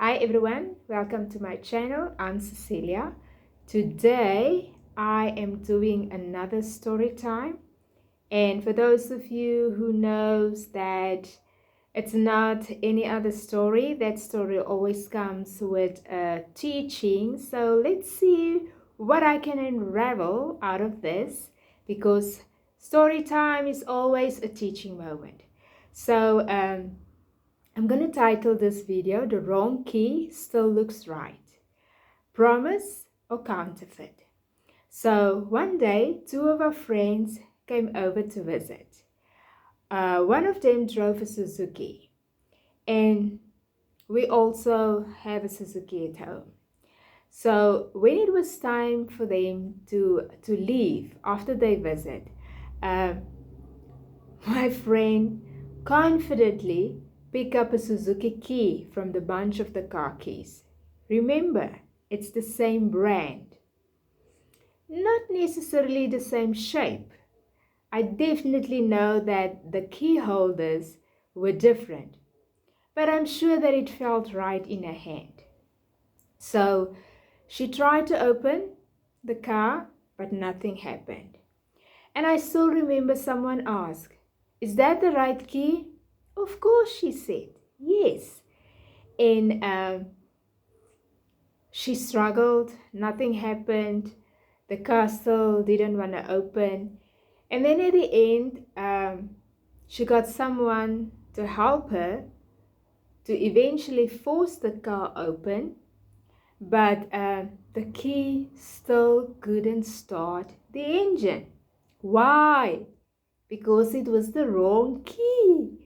Hi everyone, welcome to my channel. I'm Cecilia. Today I am doing another story time, and for those of you who knows that it's not any other story, that story always comes with a teaching. So let's see what I can unravel out of this, because story time is always a teaching moment. So I'm going to title this video, The Wrong Key Still Looks Right. Promise or Counterfeit. So one day, two of our friends came over to visit. One of them drove a Suzuki, and we also have a Suzuki at home. So when it was time for them to leave after they visit, uh, my friend confidently picked up a Suzuki key from the bunch of the car keys. Remember, it's the same brand. Not necessarily the same shape. I definitely know that the key holders were different, but I'm sure that it felt right in her hand. So she tried to open the car, but nothing happened. And I still remember someone asked, "Is that the right key?" "Of course," she said. "Yes." And she struggled, nothing happened. The car still didn't want to open. And then at the end, she got someone to help her to eventually force the car open. But the key still couldn't start the engine. Why? Because it was the wrong key.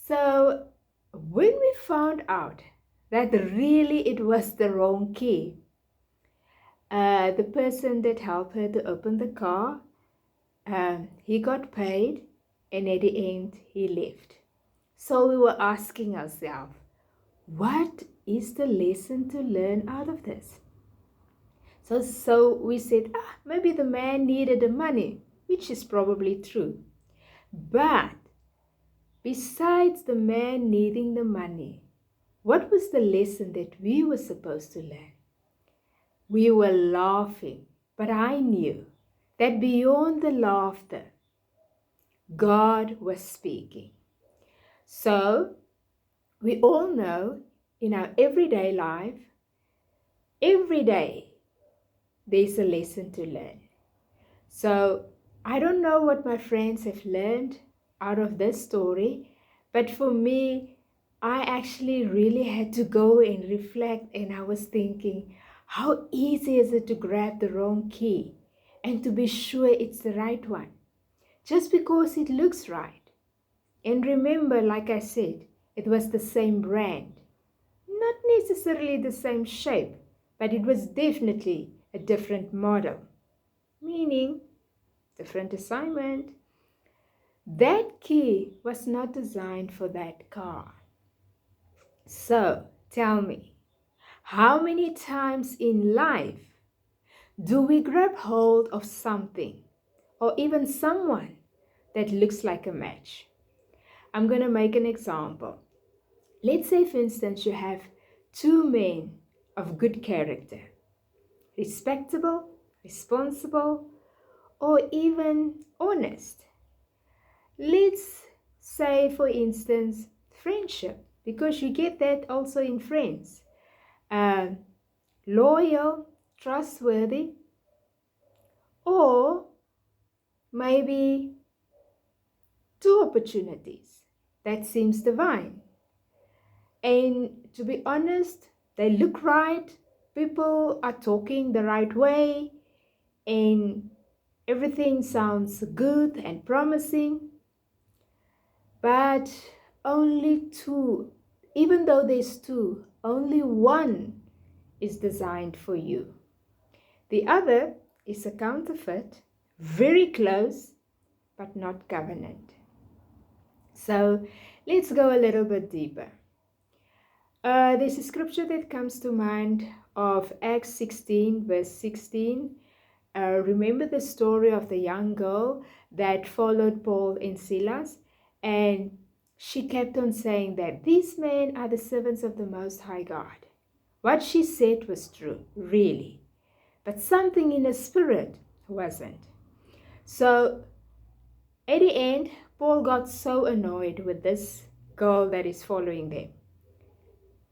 So when we found out that really it was the wrong key, the person that helped her to open the car, he got paid, and at the end he left. So we were asking ourselves, what is the lesson to learn out of this? So we said, maybe the man needed the money, which is probably true. But besides the man needing the money, what was the lesson that we were supposed to learn? We were laughing, but I knew that beyond the laughter, God was speaking. So we all know in our everyday life, every day there's a lesson to learn. So I don't know what my friends have learned out of this story, but for me, I actually really had to go and reflect, and I was thinking, how easy is it to grab the wrong key and to be sure it's the right one, just because it looks right. And remember, like I said, it was the same brand, not necessarily the same shape, but it was definitely a different model, meaning different assignment. That key was not designed for that car. So tell me, how many times in life do we grab hold of something or even someone that looks like a match? I'm going to make an example. Let's say, for instance, you have two men of good character, respectable, responsible, or even honest. Let's say, for instance, friendship, because you get that also in friends. Loyal, trustworthy, or maybe two opportunities. That seems divine. And to be honest, they look right. People are talking the right way, and everything sounds good and promising. But only two, even though there's two, only one is designed for you. The other is a counterfeit, very close, but not covenant. So let's go a little bit deeper. There's a scripture that comes to mind of Acts 16, verse 16. Remember the story of the young girl that followed Paul and Silas, and she kept on saying that these men are the servants of the Most High God. What she said was true, really, but something in her spirit wasn't. So at the end, Paul got so annoyed with this girl that is following them.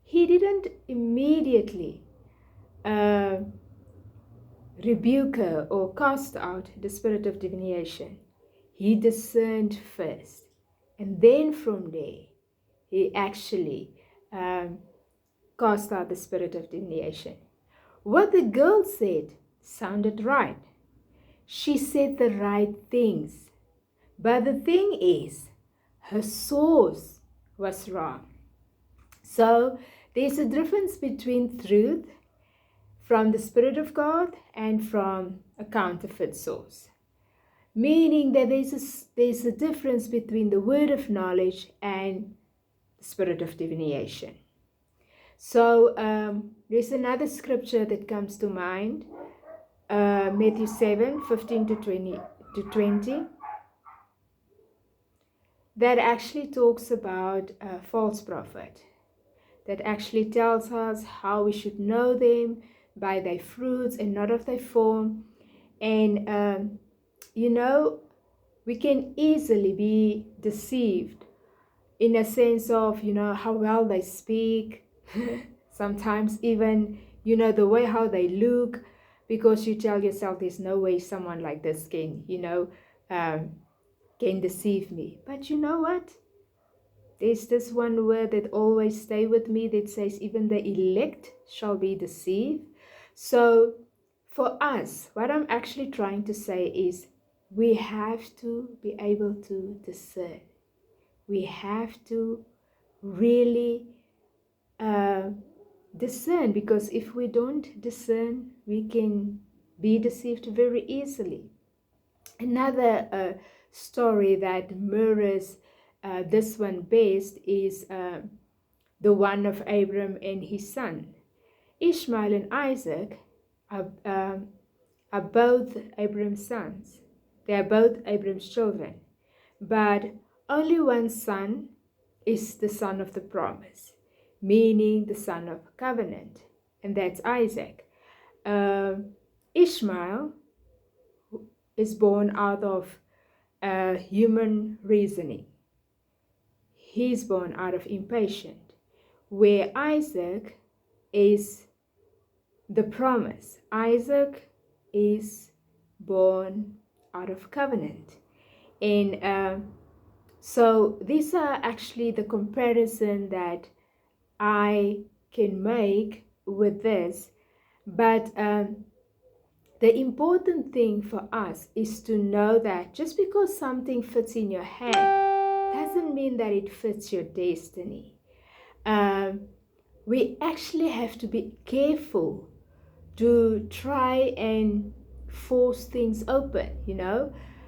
He didn't immediately rebuke her or cast out the spirit of divination. He discerned first, and then from there, he actually cast out the spirit of divination. What the girl said sounded right. She said the right things. But the thing is, her source was wrong. So there's a difference between truth from the Spirit of God and from a counterfeit source. Meaning that there's a difference between the word of knowledge and the spirit of divination. So there's another scripture that comes to mind, Matthew 7:15 to 20, that actually talks about a false prophet, that actually tells us how we should know them by their fruits and not of their form. And we can easily be deceived in a sense of, how well they speak, sometimes even, the way how they look, because you tell yourself there's no way someone like this can, can deceive me. But you know what? There's this one word that always stay with me that says even the elect shall be deceived. So for us, what I'm actually trying to say is we have to be able to discern. We have to really discern, because if we don't discern, we can be deceived very easily. Another story that mirrors this one best is the one of Abram and his son. Ishmael and Isaac are both Abram's sons. They are both Abram's children. But only one son is the son of the promise, meaning the son of covenant, and that's Isaac. Ishmael is born out of human reasoning. He's born out of impatience, where Isaac is the promise. Isaac is born out of covenant. And so these are actually the comparison that I can make with this. But the important thing for us is to know that just because something fits in your hand doesn't mean that it fits your destiny. We actually have to be careful to try and force things open,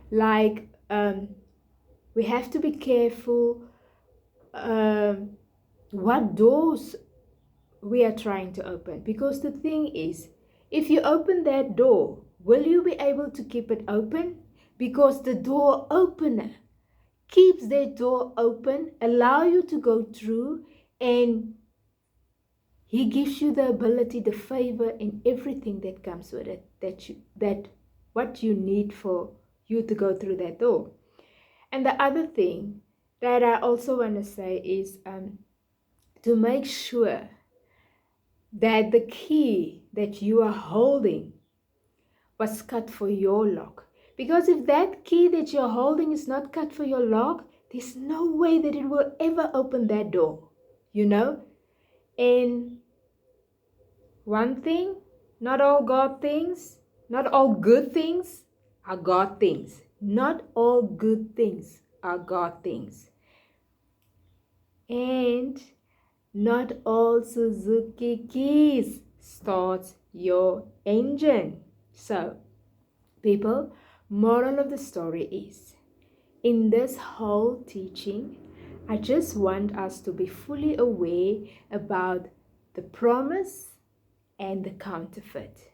like we have to be careful what doors we are trying to open, because the thing is, if you open that door, will you be able to keep it open? Because the door opener keeps that door open, allow you to go through, and he gives you the ability, the favor, and everything that comes with it, that what you need for you to go through that door. And the other thing that I also want to say is to make sure that the key that you are holding was cut for your lock. Because if that key that you're holding is not cut for your lock, there's no way that it will ever open that door, And one thing, not all God things, not all good things are God things. Not all good things are God things. And not all Suzuki keys starts your engine. So, people, moral of the story is, in this whole teaching, I just want us to be fully aware about the promise and the counterfeit.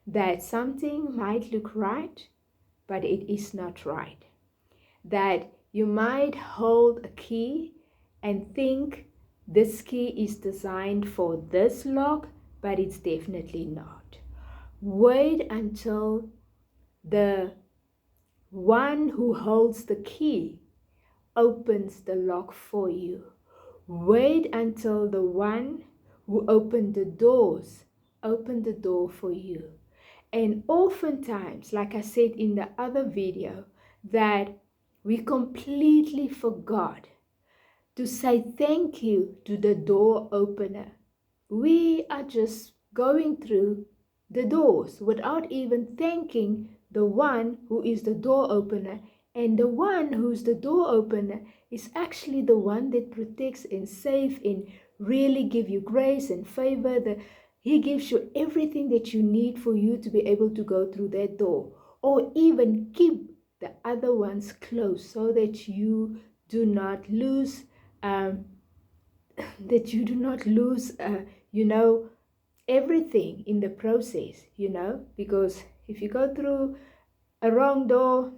That something might look right, but it is not right. That you might hold a key and think this key is designed for this lock, but it's definitely not. Wait until the one who holds the key opens the lock for you. Wait until the one who opened the doors open the door for you. And oftentimes, like I said in the other video, that we completely forgot to say thank you to the door opener. We are just going through the doors without even thanking the one who is the door opener. And the one who's the door opener is actually the one that protects and saves and really give you grace and favor. He gives you everything that you need for you to be able to go through that door, or even keep the other ones closed so that you do not lose everything in the process, because if you go through a wrong door,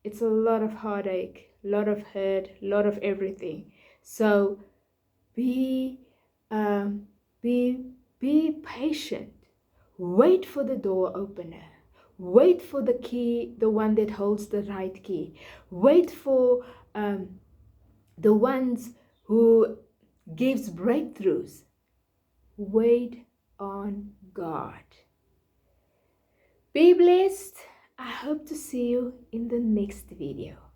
it's a lot of heartache, a lot of hurt, a lot of everything. So be patient. Wait for the door opener. Wait for the key, the one that holds the right key. Wait for the ones who gives breakthroughs. Wait on God. Be blessed. I hope to see you in the next video.